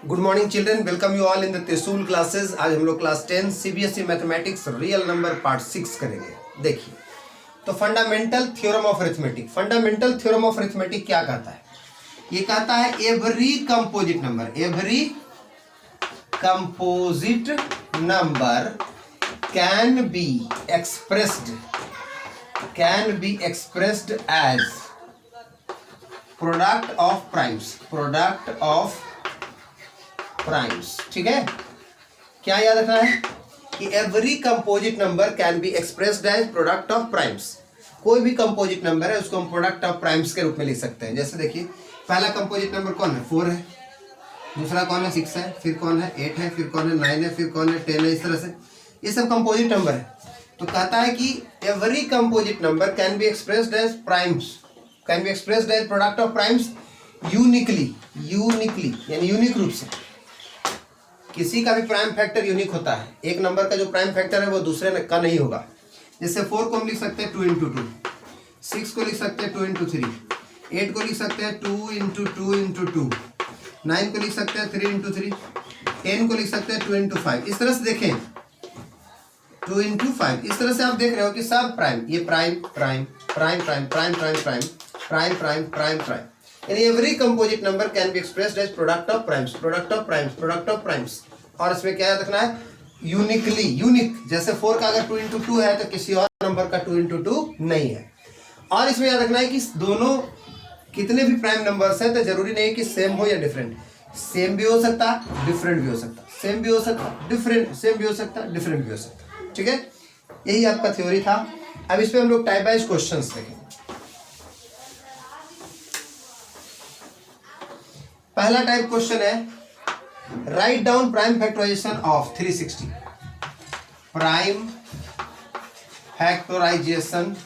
Good morning children, welcome you all in the Trishul classes. आज हम लोग class 10 CBSE mathematics real number part 6 करेंगे। देखिए, तो fundamental theorem of arithmetic. Fundamental theorem of arithmetic क्या कहता है? ये कहता है every composite number can be expressed as product of primes. ठीक है, क्या याद रखना है कि every composite number can be expressed as product of primes. कोई भी कंपोजिट नंबर है उसको हम प्रोडक्ट ऑफ प्राइम्स के रूप में लिख सकते हैं। जैसे देखिए, पहला कंपोजिट नंबर कौन है? 4 है। दूसरा कौन है? 6 है। फिर कौन है? 8 है। फिर कौन है? 9 है। फिर कौन है? 10 है। इस तरह से ये सब कंपोजिट नंबर है। तो कहता है कि every composite number can be expressed as product of primes uniquely यानी यूनिक रूप से। किसी का भी प्राइम फैक्टर यूनिक होता है। एक नंबर का जो प्राइम फैक्टर है वो दूसरे का नहीं होगा। जैसे 4 को हम लिख सकते हैं 2 × 2, 6 को लिख सकते हैं 2 × 3, 8 को लिख सकते हैं 2 × 2 × 2, 9 को लिख सकते हैं 3 × 3, 10 को लिख सकते हैं 2 × 5। इस तरह से देखें 2 × 5। इस तरह से आप देख रहे हो कि सब प्राइम, ये प्राइम यानी every composite number can be expressed as product of primes. और इसमें क्या रखना है? यूनिक। जैसे 4 का अगर 2 × 2 है तो किसी और नंबर का 2 × 2 नहीं है। और इसमें याद रखना है कि दोनों कितने भी प्राइम नंबर्स हैं तो जरूरी नहीं है कि सेम हो या डिफरेंट। सेम भी हो सकता, डिफरेंट भी हो सकता, सेम भी हो सकता, डिफरेंट भी हो सकता। ठीक है, यही आपका थ्योरी था। अब इस पे हम लोग टाइप वाइज क्वेश्चंस देखें। पहला टाइप क्वेश्चन है, write down prime factorization of 360। Prime factorization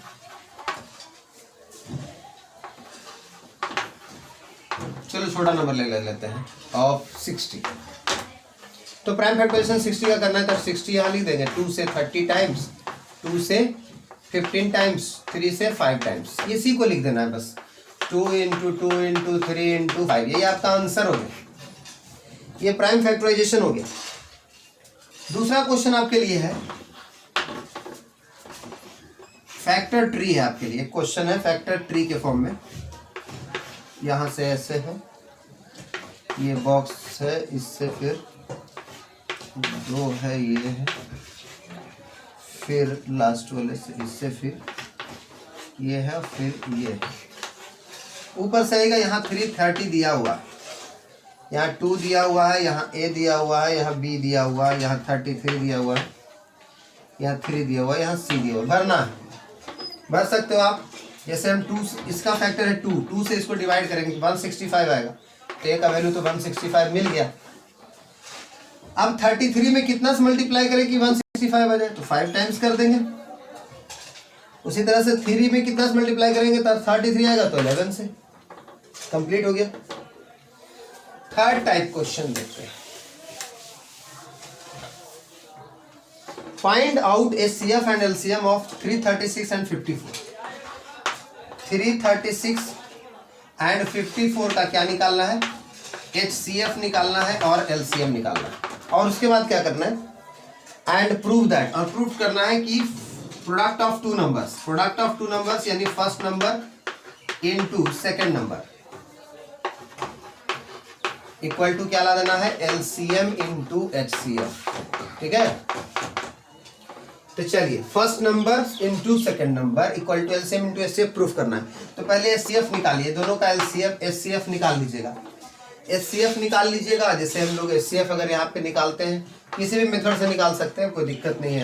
चलो छोटा नंबर ले लेते हैं ऑफ 60। तो प्राइम फैक्टराइजेशन 60 का करना है तो 60 यहां लिख देंगे। 2 से 30 टाइम्स, 2 से 15 टाइम्स, 3 से 5 टाइम्स। इसी को लिख देना है बस। 2 × 2 × 3 × 5, यही आपका आंसर हो गया। ये प्राइम फैक्टराइजेशन हो गया। दूसरा क्वेश्चन आपके लिए है फैक्टर ट्री है आपके लिए। क्वेश्चन है फैक्टर ट्री के फॉर्म में। यहां से ऐसे है, ये बॉक्स है, इससे फिर 2 है, ये है, फिर लास्ट वाले से इससे फिर ये है, फिर ये है। ऊपर से आएगा, यहाँ 330 दिया हुआ है, यहाँ 2 दिया हुआ है, यहाँ A दिया हुआ है, यहाँ B दिया हुआ है, यहाँ 33 दिया हुआ है, यहाँ 3 दिया हुआ है, यहाँ C दिया हुआ है। भरना है, भर सकते हो आप। जैसे हम 2, इसका फैक्टर है 2 से इसको डिवाइड करेंगे 165 आएगा। तो A का वैल्यू तो 165 मिल गया। अब 33 में कितना से मल्टीप्लाई करें कि 165 आ जाए? तो 5 टाइम्स कर देंगे। उसी तरह से 3 में कितना से मल्टीप्लाई करेंगे तो 33 आएगा, तो 11 से कंप्लीट हो गया। थर्ड टाइप क्वेश्चन देखते हैं। Find out HCF and LCM of 336 and 54। 336 and 54 का क्या निकालना है? HCF निकालना है और LCM निकालना है। और उसके बाद क्या करना है? एंड प्रूव दैट, और प्रूव करना है कि प्रोडक्ट ऑफ टू नंबर्स यानी first number into second number equal to क्या ला देना है? LCM into HCF। ठीक है, तो चलिए, first number into second number equal to LCM into HCF proof करना है। तो पहले HCF निकालिए, दोनों का HCF निकाल लीजिएगा। HCF निकाल लीजिएगा। जैसे हम लोग HCF अगर यहाँ पे निकालते हैं, किसी भी मेथड से निकाल सकते हैं, कोई दिक्कत नहीं है।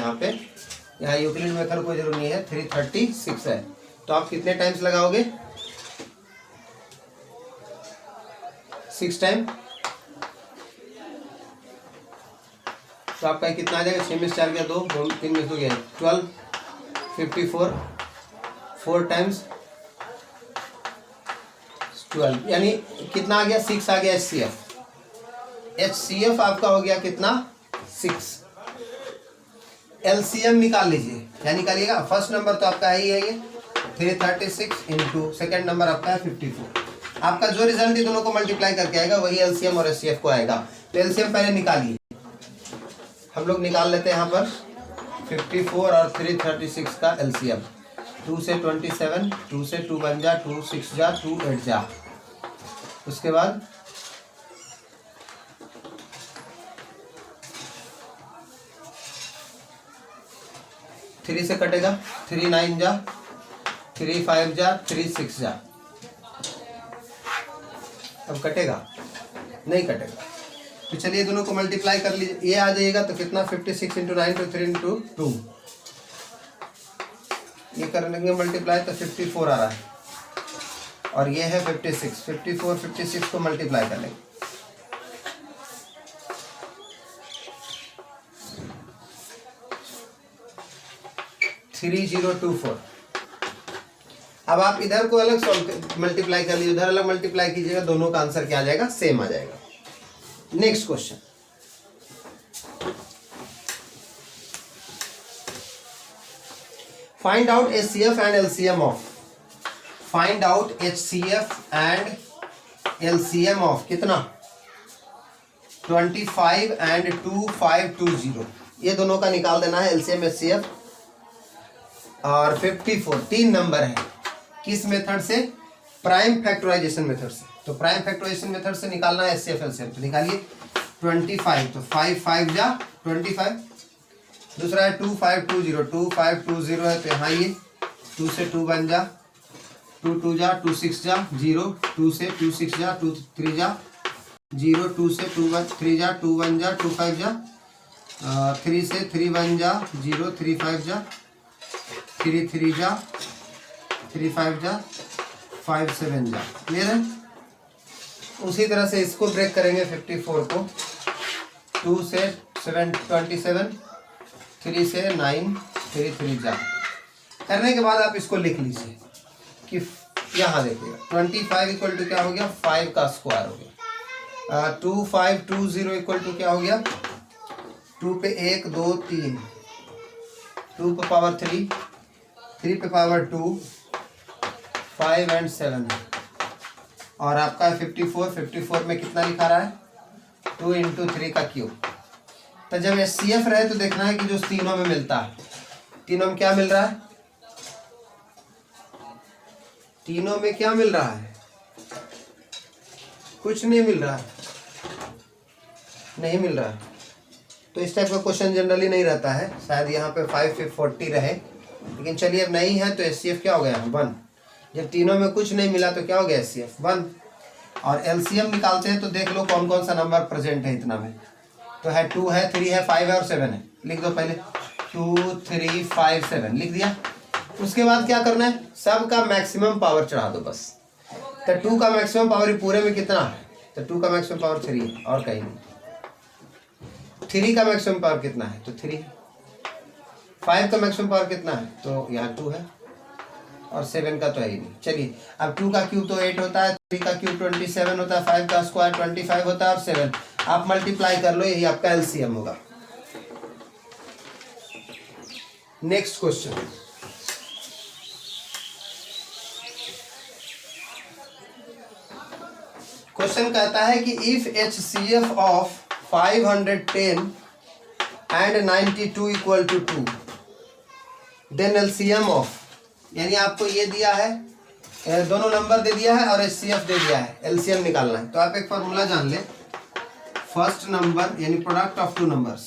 यहाँ यूक्लिड मेथड कोई जरूरत नहीं है। 336 है, तो आप कितने टाइम्स लगाओगे? 6 टाइम। तो आपका कितना आ जाएगा? 6 में 4 गया, 2 3 में 2 गया, 12 54 4 टाइम्स 12, यानी कितना आ गया? 6 आ गया HCF आपका हो गया कितना? 6। LCM निकाल लीजिए, क्या निकालिएगा? फर्स्ट नंबर तो आपका है ही है, ये 336 इंटू सेकेंड नंबर आपका है 54। आपका जो रिजल्ट ये दोनों को मल्टीप्लाई करके आएगा वही एलसीएम और एचसीएफ को आएगा। तो एलसीएम पहले निकालिए, हम लोग निकाल लेते हैं यहाँ पर 54 और 336 का एलसीएम। 2 से 27, 2 से 2 बन जा, 2 6 जा, 2 8 जा। उसके बाद 3 से कटेगा, 3 9 जा, 3 5 जा, 3 6 जा। अब कटेगा? नहीं कटेगा। तो चलिए दोनों को मल्टीप्लाई कर लीजिए, ये आ जाएगा तो कितना 56 इंटू 9 टू 3 इंटू 2, ये करेंगे मल्टीप्लाई तो 54 आ रहा है और ये है 56। 54 56 को मल्टीप्लाई कर लेंगे, थ्री 024। अब आप इधर को अलग सॉल्व मल्टीप्लाई कर लीजिए, उधर अलग मल्टीप्लाई कीजिएगा, दोनों का आंसर क्या आ जाएगा? सेम आ जाएगा। Next question, find out HCF and LCM of, find out HCF and LCM of कितना 25 एंड 2520, ये दोनों का निकाल देना है LCM HCF। और 54 तीन नंबर है, किस मेथड से? प्राइम फैक्टराइजेशन मेथड से। तो प्राइम फैक्टराइजेशन मेथड से निकालना है HCF LCM, तो निकालिए 25, तो 5 5 जा 25, दूसरा है 2520, 2520 है तो यहाँ ये 2 से 2 बन जा, 2 2 जा, 2 6 जा 0, 2 से 2 6 जा, 2 3 जा 0, 2 से 2 3 जा, 2 1 जा, 2 5 जा, 3 से 3 1 जा 0, 3 5 जा, 3 3 जा, 3 5 जा, 5 7 जा। क्लियर है? उसी तरह से इसको ब्रेक करेंगे 54 को, 2 से 7 27, 3 से 9, 3 3 जा। करने के बाद आप इसको लिख लीजिए कि यहाँ देखिएगा 25 इक्वल टू क्या हो गया? 5 का स्क्वायर हो गया। 2520 इक्वल टू क्या हो गया? 2 पे 1 2 3, 2 पे पावर 3, 3 पे पावर 2, 5 एंड 7 है। और आपका 54 में कितना लिखा रहा है? 2 इंटू 3 का क्यूब। तो जब HCF रहे तो देखना है कि जो तीनों में मिलता है, तीनों में क्या मिल रहा है? तीनों में क्या मिल रहा है? कुछ नहीं मिल रहा है, नहीं मिल रहा है। तो इस टाइप का क्वेश्चन जनरली नहीं रहता है, शायद यहाँ पे 5 पे 40 रहे, लेकिन चलिए अब नहीं है तो HCF क्या हो गया? 1। जब तीनों में कुछ नहीं मिला तो क्या हो गया? HCF 1। और LCM निकालते हैं तो देख लो कौन कौन सा नंबर प्रेजेंट है इतना में। तो है 2 है, 3 है, 5 है और 7 है। लिख दो पहले 2 3 5 7 लिख दिया। उसके बाद क्या करना है? सब का मैक्सिमम पावर चढ़ा दो बस। तो 2 का मैक्सिमम पावर पूरे में कितना है? तो 2 का मैक्सिमम पावर 3 है और कहीं नहीं। 3 का मैक्सिमम पावर कितना है? तो 3 है। 5 का मैक्सिमम पावर कितना है? तो यहाँ 2 है और 7 का तो है ही नहीं। चलिए अब 2 का क्यूब तो 8 होता है, 3 का क्यूब 27 होता है, 5 का स्क्वायर 25 होता है और 7 आप मल्टीप्लाई कर लो, यही आपका LCM होगा। नेक्स्ट क्वेश्चन, क्वेश्चन कहता है कि if HCF of 510 and 92 equal to 2 then LCM of, यानी आपको ये दिया है, दोनों नंबर दे दिया है और HCF दे दिया है, LCM निकालना है। तो आप एक फॉर्मूला जान ले, फर्स्ट नंबर यानी product of two numbers,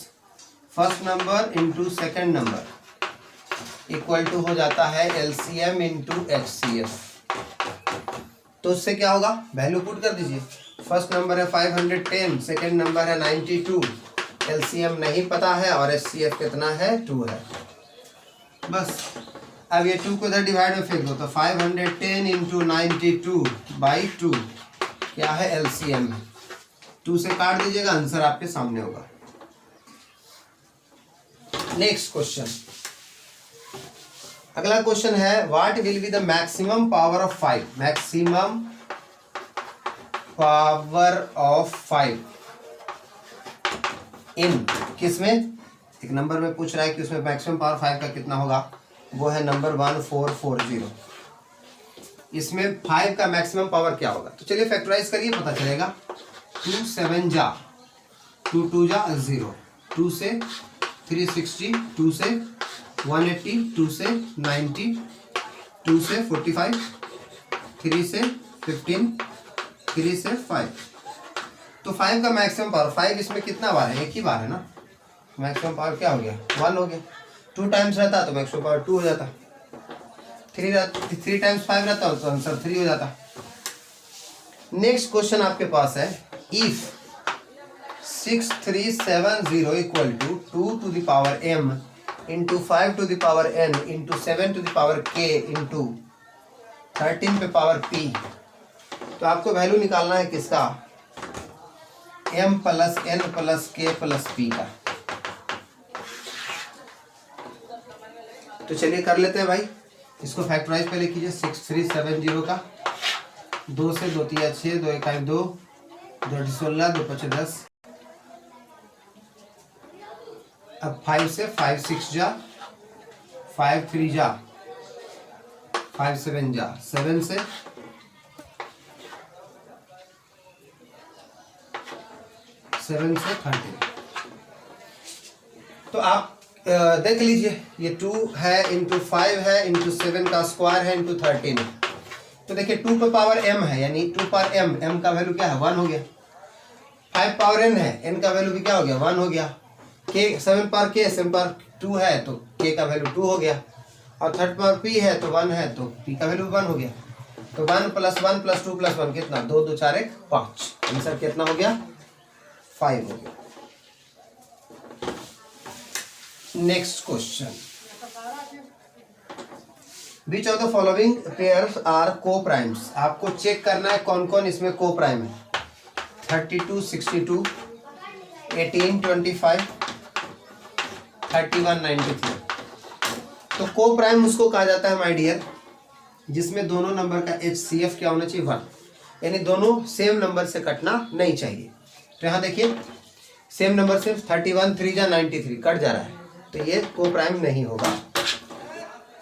first number into second number equal to हो जाता है LCM इंटू HCF। तो उससे क्या होगा? वैल्यू पुट कर दीजिए। फर्स्ट नंबर है 510, सेकेंड नंबर है 92, LCM नहीं पता है और HCF कितना है? 2 है। बस अब ये 2 को इधर डिवाइड में फेंक दो, तो 510 इंटू 92 बाई 2 क्या है? LCM है। 2 से काट दीजिएगा, आंसर आपके सामने होगा। नेक्स्ट क्वेश्चन, अगला क्वेश्चन है what will be the maximum power of 5, maximum power of 5 इन किसमें? एक नंबर में पूछ रहा है कि उसमें मैक्सिमम पावर 5 का कितना होगा, वो है नंबर 1440। इसमें 5 का मैक्सिमम पावर क्या होगा। तो चलिए फैक्टराइज करिए, पता चलेगा। 2 7 जा, 2 2 जा 0, 2 से 360, 2 से 180, 2 से 90, 2 से 45, 3 से 15, 3 से 5। तो 5 का मैक्सिमम पावर, 5 इसमें कितना बार है, एक ही बार है ना। मैक्सिमम पावर क्या हो गया, 1 हो गया। 2 टाइम्स रहता तो मैक्सिमम पावर 2 हो जाता। 3 टाइम्स 5 रहता तो आंसर 3 हो जाता। नेक्स्ट क्वेश्चन आपके पास है, if 6370 equal to 2 to the power m into 5 to the power n into 7 to the power k into 13 पे पावर p। तो आपको वैल्यू निकालना है किसका, m plus n plus k plus p का। तो चलिए कर लेते हैं भाई, इसको फैक्टराइज पहले कीजिए। 6370 का 2 से 2 3 6, 2 1 2, 2 16, 2 5 10। अब 5 से 5 6 जा, 5 3 जा, 5 7 जा, 7 से 13। तो आप देख लीजिए, ये 2 है इंटू 5 है इंटू 7 का स्क्वायर है इंटू 13 है। तो देखिए 2 पे पावर m है, यानी 2 पावर m का वैल्यू क्या है, 1 हो गया। 5 पावर n है, n का वैल्यू भी क्या हो गया, 1 हो गया। k 7 पावर k 7 पावर 2 है तो k का वैल्यू 2 हो गया। और 3 पावर p है तो 1 है तो p का वैल्यू 1 हो गया। तो 1 प्लस 1 प्लस 2 प्लस 1 कितना, 2 2 4 1 5। आंसर कितना हो गया, 5 हो गया। Next question, which of the following pairs are coprimes. आपको चेक करना है कौन कौन इसमें को प्राइम है। 32 62, 18 25, 31 93। तो को प्राइम उसको कहा जाता है माय डियर जिसमें दोनों नंबर का HCF क्या होना चाहिए, 1, यानी दोनों सेम नंबर से कटना नहीं चाहिए। तो यहाँ देखिए सेम नंबर से 31 3 जा 93 कट जा रहा है, तो ये को प्राइम नहीं होगा।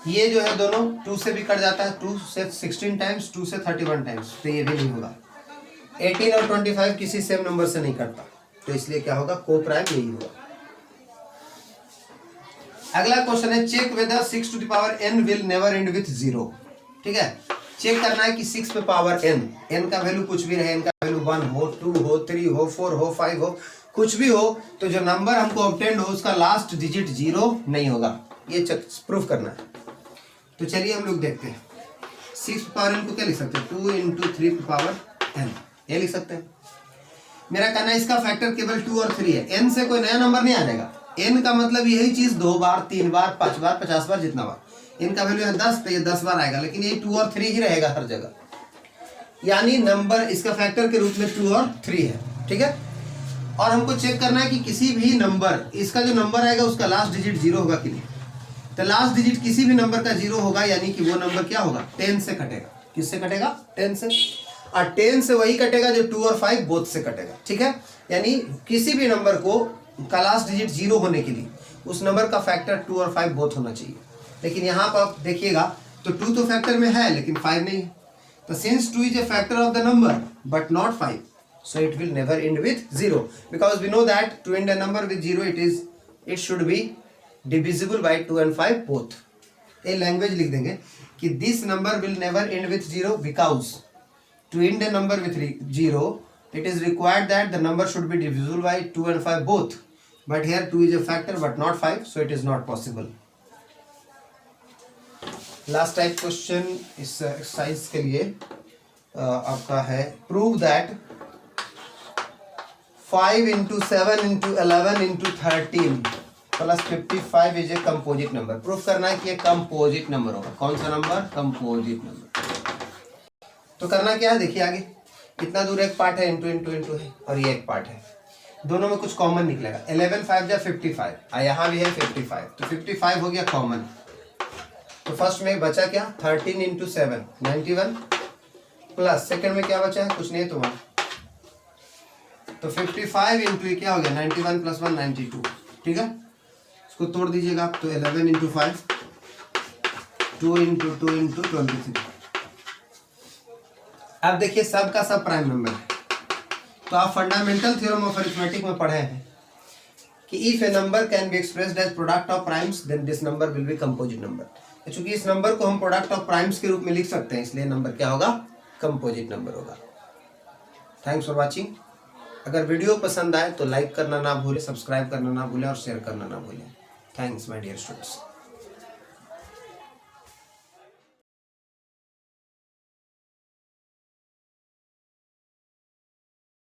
ये जो है दोनों 2 से भी कट जाता है, 2 से 16 टाइम्स, 2 से 31 टाइम्स, तो ये भी नहीं होगा। 18 और 25 किसी सेम नंबर से नहीं कटता, तो इसलिए क्या होगा, को प्राइम यही होगा। अगला क्वेश्चन है, check whether 6 to the power n will never end with 0। ठीक है, चेक करना है कि 6 पे पावर n का वैल्यू कुछ भी रहे, n का वैल्यू 1 हो, 2 हो, 3 हो, 4 हो, 5 हो, कुछ भी हो, तो जो नंबर हमको ऑब्टेंड हो उसका लास्ट डिजिट 0 नहीं होगा। ये प्रूफ करना है। तो चलिए हम लोग देखते हैं। 6 पे पावर n को क्या लिख सकते हैं, 2 इंटू 3 पे पावर n, ये लिख सकते हैं। मेरा कहना है इसका फैक्टर केवल 2 और 3 है, n से कोई नया नंबर नहीं आ जाएगा। n का मतलब यही चीज 2 बार 3 बार 5 बार 50 बार जितना बार, इनका वैल्यू है 10, तो ये 10 बार आएगा, लेकिन ये 2 और 3 ही रहेगा हर जगह। यानी नंबर इसका फैक्टर के रूप में 2 और 3 है। ठीक है, और हमको चेक करना है कि किसी भी नंबर, इसका जो नंबर आएगा उसका लास्ट डिजिट 0 होगा कि नहीं। तो लास्ट डिजिट किसी भी नंबर का 0 होगा, यानी कि वो नंबर क्या होगा, 10 से कटेगा। किससे कटेगा, 10 से। और 10 से वही कटेगा जो 2 और 5 बोथ से कटेगा। ठीक है, यानी किसी भी नंबर को का लास्ट डिजिट 0 होने के लिए उस नंबर का फैक्टर 2 और 5 बोथ होना चाहिए। लेकिन यहाँ पर आप देखिएगा तो 2 तो फैक्टर में है लेकिन 5 नहीं है। तो since 2 is a factor of the number but not 5, so it will never end with 0, because we know that to end a number with 0 it should be divisible by 2 and 5 both. ये language लिख देंगे कि this number will never end with 0 because to end a number with 0 it is required that the number should be divisible by 2 and 5 both, but here 2 is a factor but not 5, so it is not possible. Last type question इस exercise के लिए आपका है, prove that 5 into 7 into 11 into 13 plus 55 is a composite number. Proof करना है कि ये composite number होगा। कौन सा नंबर, कंपोजिट नंबर। तो करना क्या है, देखिए आगे इतना दूर एक पार्ट है, इंटू इंटू इंटू है, और ये एक पार्ट है, दोनों में कुछ कॉमन निकलेगा। 11 5 जा 55, यहाँ भी है 55, तो 55 हो गया कॉमन। तो फर्स्ट में बचा क्या, 13 इंटू 7 91, प्लस सेकंड में क्या बचा है, कुछ नहीं तुम्हारा, तो 55 इंटू क्या हो गया 91 प्लस 1 92। ठीक है, इसको तोड़ दीजिएगा आप, तो 11 इंटू 5, 2 इंटू 2 इंटू 23, अब देखिए सब का सब प्राइम नंबर है। तो आप फंडामेंटल थ्योरम ऑफ अरिथमेटिक में पढ़े हैं कि if a number can be expressed as product of primes then this number will be composite number. चूंकि इस नंबर को हम प्रोडक्ट ऑफ प्राइम्स के रूप में लिख सकते हैं, इसलिए नंबर क्या होगा, कंपोजिट नंबर होगा। Thanks for watching. अगर वीडियो पसंद आए तो लाइक करना ना भूलें, सब्सक्राइब करना ना भूलें और शेयर करना ना भूलें। Thanks my dear students.